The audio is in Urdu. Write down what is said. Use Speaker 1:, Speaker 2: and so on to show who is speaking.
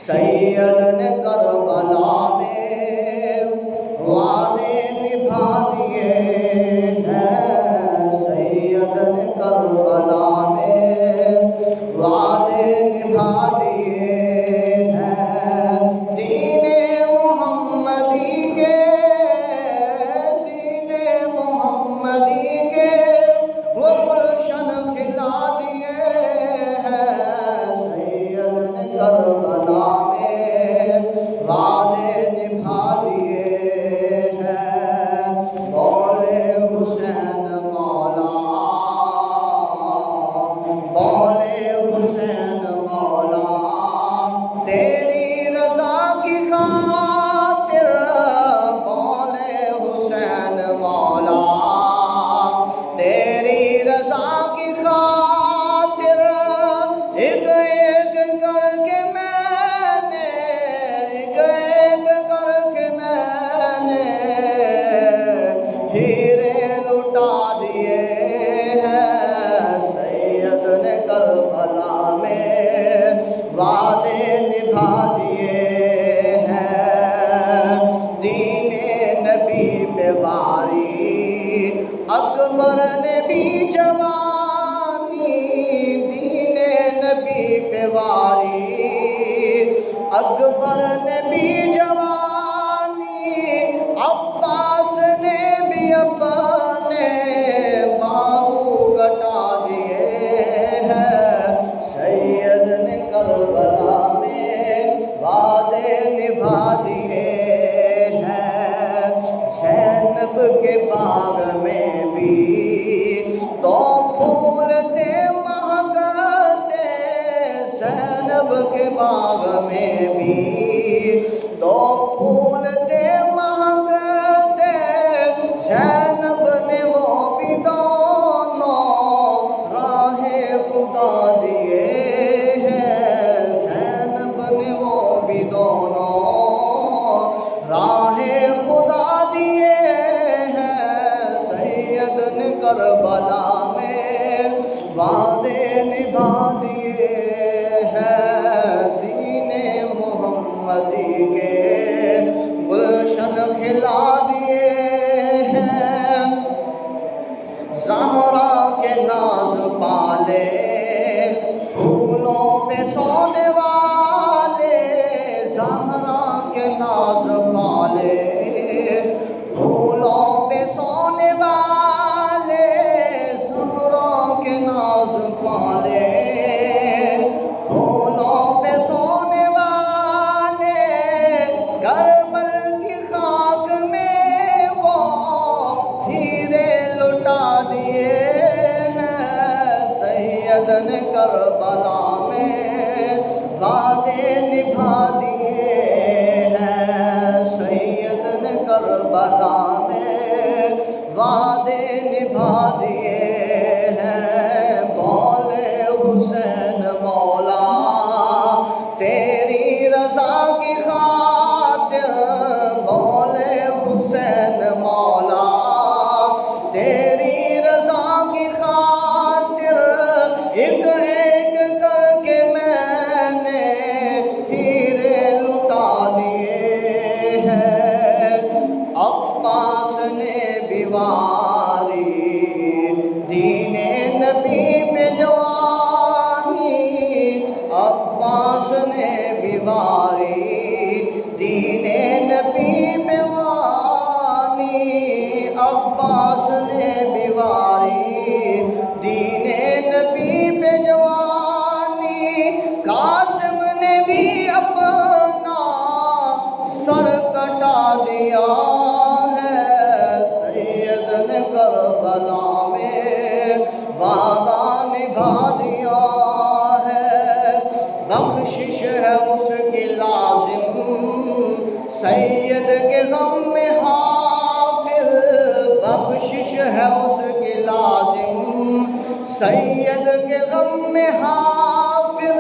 Speaker 1: سید نے کربلا میں وعدے نبھا دیے ہیں، سید نے کربلا میں وعدے نبھا دیے ہیں، دین محمدی کے وہ گلشن کھلا دیے ہیں، سید نے کربلا میں وعدے نبھا دیے ہیں، بولے حسین مولا، بولے حسین مولا، تیری رضا کی خاطر، بولے حسین مولا، تیری رضا کی خاطر، ایک ایک کر کے میں نے، ایک ایک کر کے میں نے ہیرے لٹا دیے ہیں، سید نے کربلا میں وعدے نبھا دیے ہیں، دین نبی پہ واری اکبر نے بھی جوانی، دین نبی پہ واری اکبر نے بھی جوانی، عباس نے بھی اپنے بازو کٹا دیے ہیں، سید نے کربلا میں وعدے نبھا دیے ہیں، زینب کے باغ میں بھی دو پھول تھے مہکتے، زینب کے باغ میں بھی دو پھول تھے مہکتے، زینب نے وہ بھی دونوں راہ خدا دیے ہیں، زینب نے وہ بھی دونوں راہ خدا دیے ہیں، سید نے کربلا میں وعدے نبھا دیے ہیں، دین محمدی کے گلشن کھلا دیے ہیں، زہرا کے ناز پالے پھولوں پہ سونے والے، زہرا کے ناز پالے پھولوں پہ سونے والے، زہرا کے ناز پالے پھولوں پہ سونے والے، کربل کی خاک میں وہ ہیرے لٹا دیے ہیں، سید نے کربلا میں وعدے نبھا دیے ہیں، سید نے کربلا میں وعدے نبھا دیے ہیں، بولے حسین مولا، تیری رضا کی خاطر، بولے حسین مولا، تیری رضا کی خاطر، ایک ایک کر کے میں نے ہیرے لٹا دیے ہیں، عباس نے بھی واری دین نبی پہ جوانی، عباس نے بھی واری دین نبی پہ وانی، عباس نے بھی واری دین نبی پہ جوانی، قاسم نے بھی اپنا سر کٹا دیا ہے، سید نے کربلا میں وعدہ نبھا دیا ہے، بخشش ہے اس کی لازم سید کے غم میں حافظ، بخشش ہے اس کی لازم سید کے غم میں حافظ،